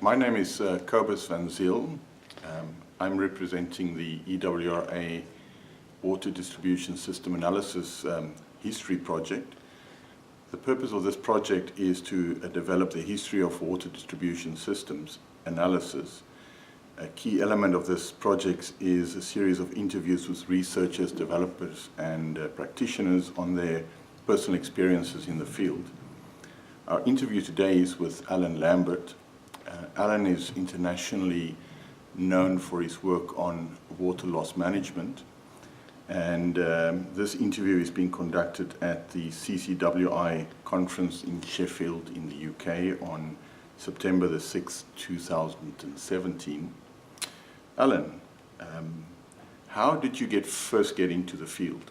My name is Kobus van Zyl. I'm representing the EWRA Water Distribution System Analysis History Project. The purpose of this project is to develop the history of water distribution systems analysis. A key element of this project is a series of interviews with researchers, developers and practitioners on their personal experiences in the field. Our interview today is with Allan Lambert. Allan is internationally known for his work on water loss management, and this interview is being conducted at the CCWI conference in Sheffield in the UK on September the 6th, 2017. Allan, how did you first get into the field?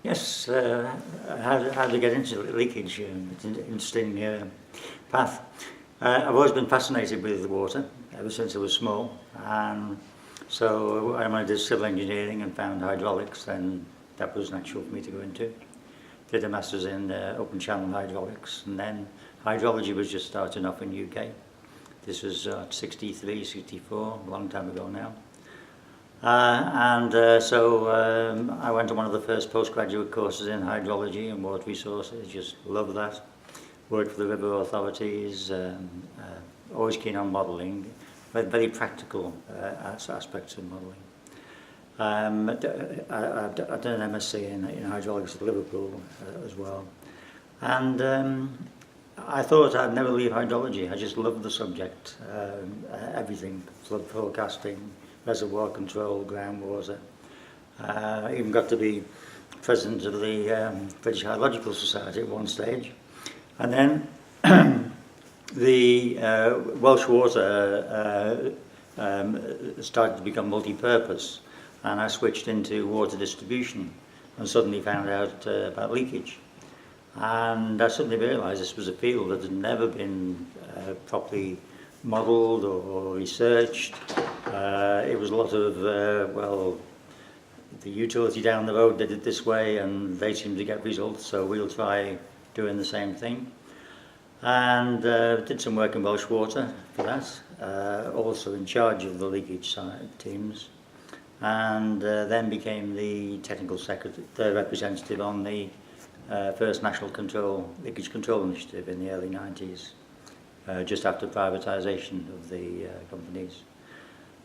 Yes, how to get into leakage, it's an interesting path. I've always been fascinated with water ever since I was small, and so when I did civil engineering and found hydraulics, then that was natural for me to go into. Did a master's in open channel hydraulics, and then hydrology was just starting off in the UK. This was 63, 64, a long time ago now. So I went to one of the first postgraduate courses in hydrology and water resources, just loved that. Worked for the river authorities, always keen on modelling, but very practical aspects of modelling. I've done an MSc in hydraulics at Liverpool as well. And I thought I'd never leave hydrology. I just loved the subject, everything, flood forecasting, reservoir control, groundwater. I even got to be president of the British Hydrological Society at one stage. And then the Welsh water started to become multi-purpose, and I switched into water distribution and suddenly found out about leakage. And I suddenly realised this was a field that had never been properly modelled or researched. It was a lot of, well, the utility down the road did it this way and they seem to get results, so we'll try doing the same thing. And did some work in Welsh Water for that, also in charge of the leakage side teams, and then became the technical secretary, the representative on the first National Leakage Control Initiative in the early 90s, just after privatisation of the companies.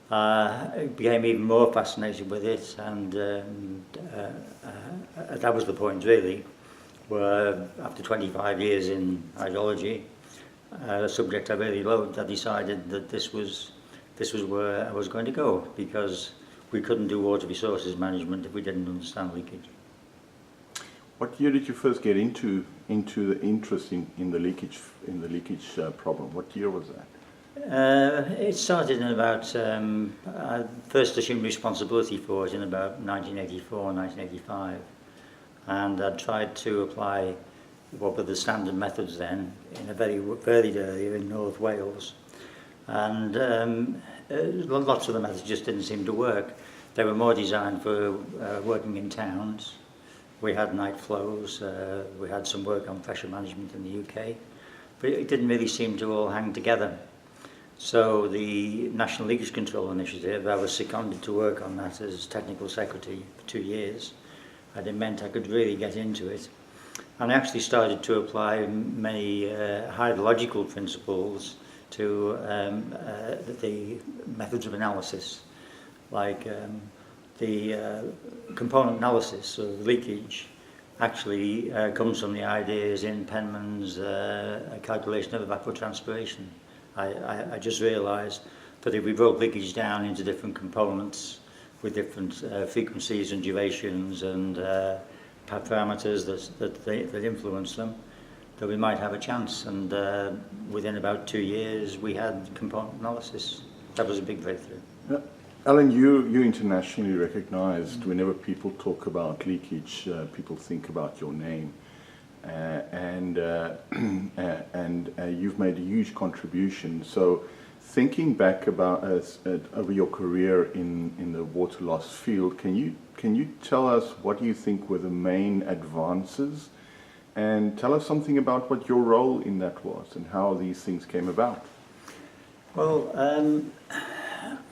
I became even more fascinated with it, and that was the point really, where after 25 years in hydrology, a subject I really loved, I decided that this was where I was going to go, because we couldn't do water resources management if we didn't understand leakage. What year did you first get into the interest in the leakage problem? What year was that? It started in about, I first assumed responsibility for it in about 1984, 1985. And I tried to apply what were the standard methods then in a very early area in North Wales. And lots of the methods just didn't seem to work. They were more designed for working in towns. We had night flows, we had some work on pressure management in the UK, but it didn't really seem to all hang together. So the National Leakage Control Initiative, I was seconded to work on that as technical secretary for 2 years. And it meant I could really get into it. And I actually started to apply many hydrological principles to the methods of analysis, like the component analysis of leakage actually comes from the ideas in Penman's calculation of evapotranspiration. I just realised that if we broke leakage down into different components with different frequencies and durations and parameters that influence them, that we might have a chance. And within about 2 years, we had component analysis. That was a big breakthrough. Allan, you internationally recognised. Whenever people talk about leakage, people think about your name, and you've made a huge contribution. So, thinking back about over your career in the water loss field, can you tell us what you think were the main advances, and tell us something about what your role in that was and how these things came about? Well,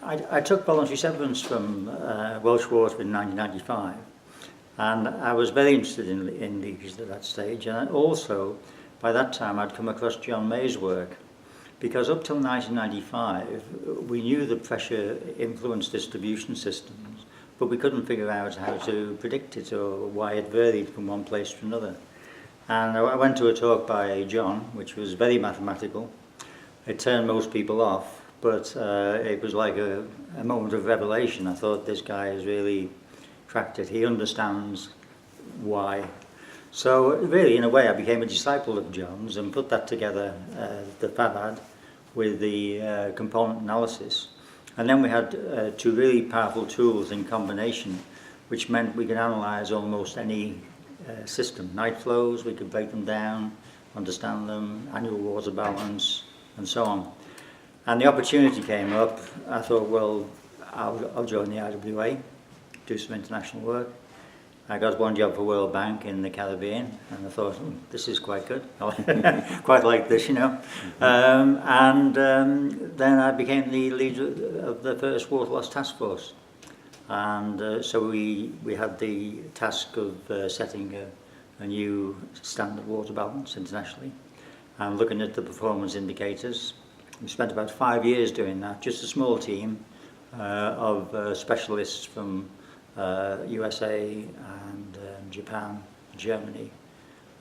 I took voluntary severance from Welsh Water in 1995, and I was very interested in leakage at that stage, and also by that time I'd come across John May's work, because up till 1995 we knew the pressure influenced distribution systems, but we couldn't figure out how to predict it or why it varied from one place to another. And I went to a talk by John, which was very mathematical. It turned most people off, but it was like a moment of revelation. I thought, this guy has really cracked it. He understands why. So really, in a way, I became a disciple of John's and put that together, the FAVAD, with the component analysis. And then we had two really powerful tools in combination, which meant we could analyse almost any system. Night flows, we could break them down, understand them, annual water balance, and so on. And the opportunity came up. I thought, well, I'll join the IWA, do some international work. I got one job for World Bank in the Caribbean, and I thought, this is quite good. Quite like this, you know. Then I became the leader of the first Water Loss Task Force. And so we had the task of setting a new standard water balance internationally and looking at the performance indicators. We spent about 5 years doing that, just a small team of specialists from USA and Japan, Germany,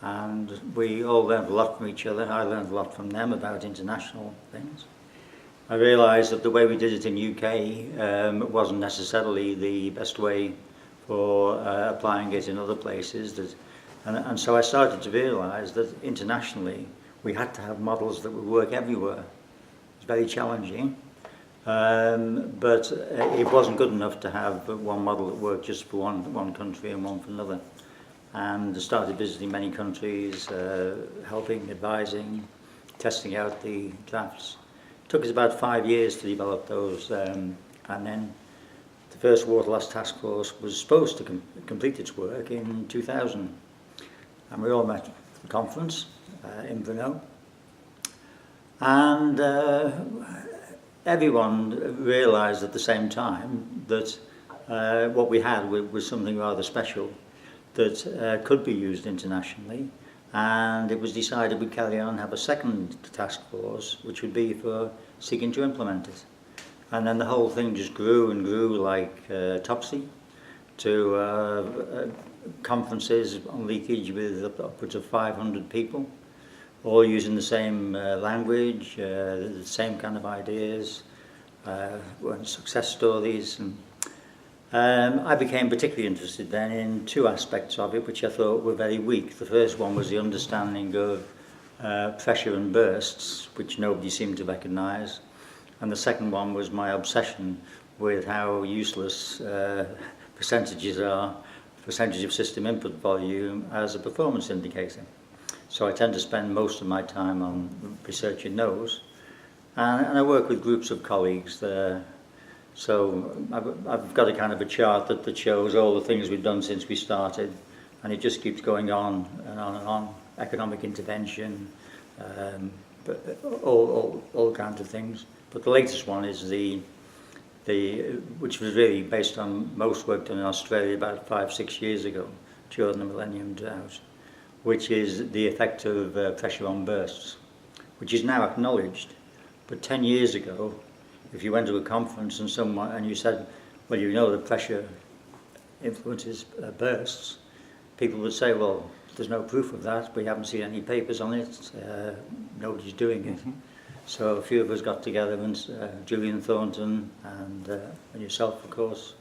and we all learned a lot from each other. I learned a lot from them about international things. I realised that the way we did it in UK wasn't necessarily the best way for applying it in other places. And so I started to realise that internationally we had to have models that would work everywhere. It's very challenging. But it wasn't good enough to have one model that worked just for one country and one for another. And I started visiting many countries, helping, advising, testing out the drafts. It took us about 5 years to develop those, and then the first Water Loss Task Force was supposed to complete its work in 2000. And we all met at the conference in Brno. And everyone realised at the same time that what we had was something rather special that could be used internationally, and it was decided we'd carry on and have a second task force which would be for seeking to implement it. And then the whole thing just grew and grew like topsy, to conferences on leakage with upwards of 500 people, all using the same language, the same kind of ideas, success stories. And I became particularly interested then in two aspects of it which I thought were very weak. The first one was the understanding of pressure and bursts, which nobody seemed to recognise. And the second one was my obsession with how useless percentages are, percentage of system input volume as a performance indicator. So I tend to spend most of my time on researching those. And I work with groups of colleagues there. So I've got a kind of a chart that shows all the things we've done since we started, and it just keeps going on and on and on. Economic intervention, all kinds of things. But the latest one is which was really based on most work done in Australia about 5-6 years ago, during the Millennium Drought, which is the effect of pressure on bursts, which is now acknowledged. But 10 years ago, if you went to a conference and you said, well, you know the pressure influences bursts, people would say, well, there's no proof of that, we haven't seen any papers on it, nobody's doing it. Mm-hmm. So a few of us got together, and Julian Thornton and yourself, of course,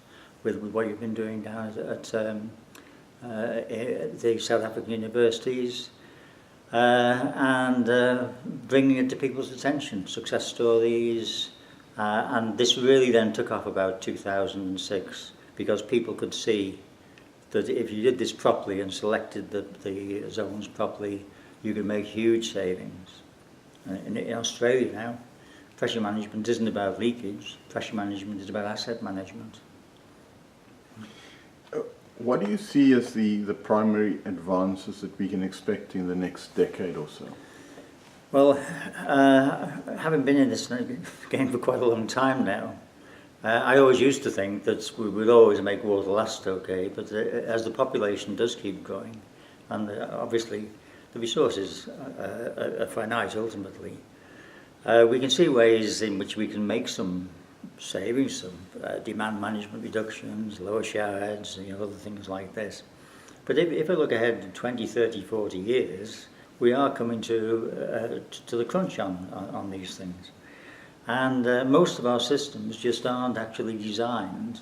with what you've been doing down at the South African universities, and bringing it to people's attention, success stories. And this really then took off about 2006, because people could see that if you did this properly and selected the zones properly, you could make huge savings. In Australia now, pressure management isn't about leakage, pressure management is about asset management. What do you see as the primary advances that we can expect in the next decade or so? Well, having been in this game for quite a long time now, I always used to think that we would always make water last okay, but as the population does keep growing, and obviously the resources are finite ultimately, we can see ways in which we can make some savings, some demand management reductions, lower shower heads, other things like this. But if I look ahead to 20, 30, 40 years, we are coming to the crunch on these things. And most of our systems just aren't actually designed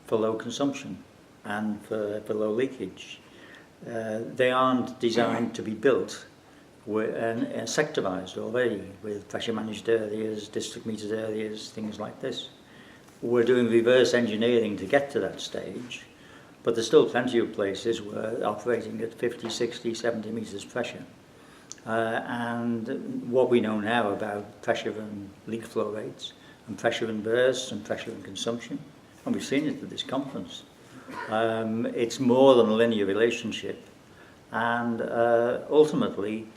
for low consumption and for low leakage. They aren't designed to be built and sectorized already with pressure managed areas, district metered areas, things like this. We're doing reverse engineering to get to that stage, but there's still plenty of places where operating at 50, 60, 70 meters pressure. And what we know now about pressure and leak flow rates, and pressure and bursts, and pressure and consumption, and we've seen it at this conference, it's more than a linear relationship. And ultimately,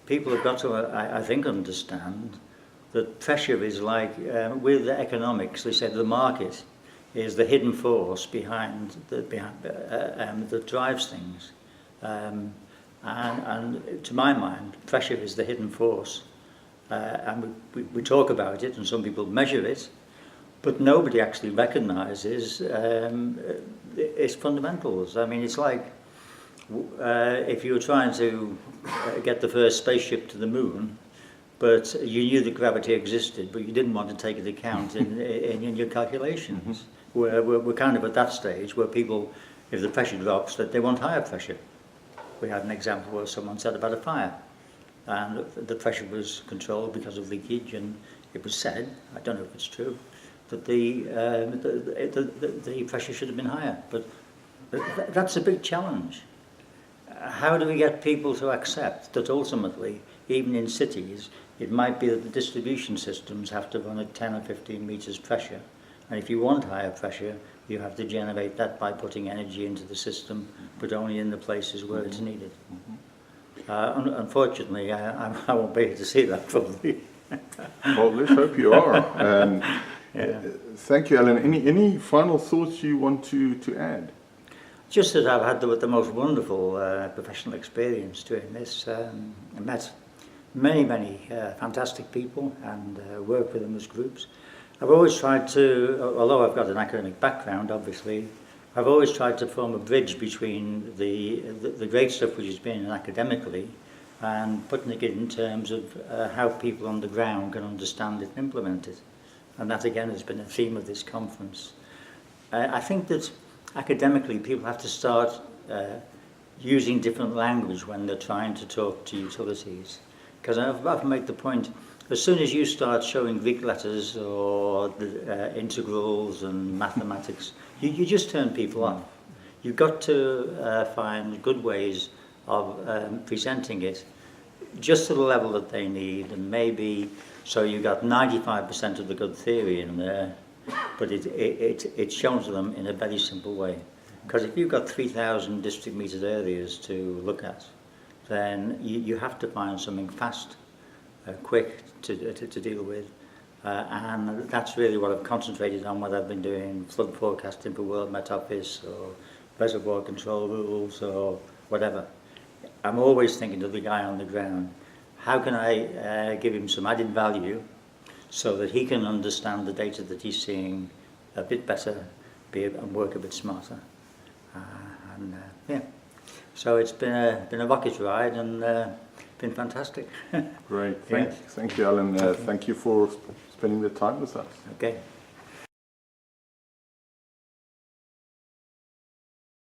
people have got to, I think, understand that pressure is like, with the economics, they said the market is the hidden force behind that drives things. And to my mind, pressure is the hidden force. And we talk about it, and some people measure it, but nobody actually recognises its fundamentals. I mean, it's like if you were trying to get the first spaceship to the moon, but you knew that gravity existed, but you didn't want to take into account in your calculations. We're kind of at that stage where people, if the pressure drops, that they want higher pressure. We had an example where someone said about a fire, and the pressure was controlled because of leakage, and it was said, I don't know if it's true, that the pressure should have been higher. But that's a big challenge. How do we get people to accept that ultimately, even in cities, it might be that the distribution systems have to run at 10 or 15 meters pressure, and if you want higher pressure, you have to generate that by putting energy into the system, but only in the places where it's needed. Unfortunately, I won't be able to see that probably. Well, let's hope you are. Yeah. Thank you, Alan. Any final thoughts you want to add? Just that I've had the most wonderful professional experience doing this. I met many fantastic people and worked with them as groups. I've always tried to, although I've got an academic background, obviously, I've always tried to form a bridge between the great stuff which has been academically and putting it in terms of how people on the ground can understand it and implement it. And that, again, has been a theme of this conference. I think that academically people have to start using different language when they're trying to talk to utilities. Because I've often made the point, as soon as you start showing Greek letters or the integrals and mathematics, you just turn people off. You've got to find good ways of presenting it just to the level that they need, and maybe so you got 95% of the good theory in there, but it's shown to them in a very simple way. Because if you've got 3,000 district metered areas to look at, then you have to find something fast, quick to deal with. And that's really what I've concentrated on, what I've been doing, flood forecasting for World Met Office, or reservoir control rules, or whatever. I'm always thinking of the guy on the ground. How can I give him some added value so that he can understand the data that he's seeing a bit better and work a bit smarter? Yeah. So it's been a rocket ride and been fantastic. Great. Thank you, Alan. Thank you for spending the time with us. Okay.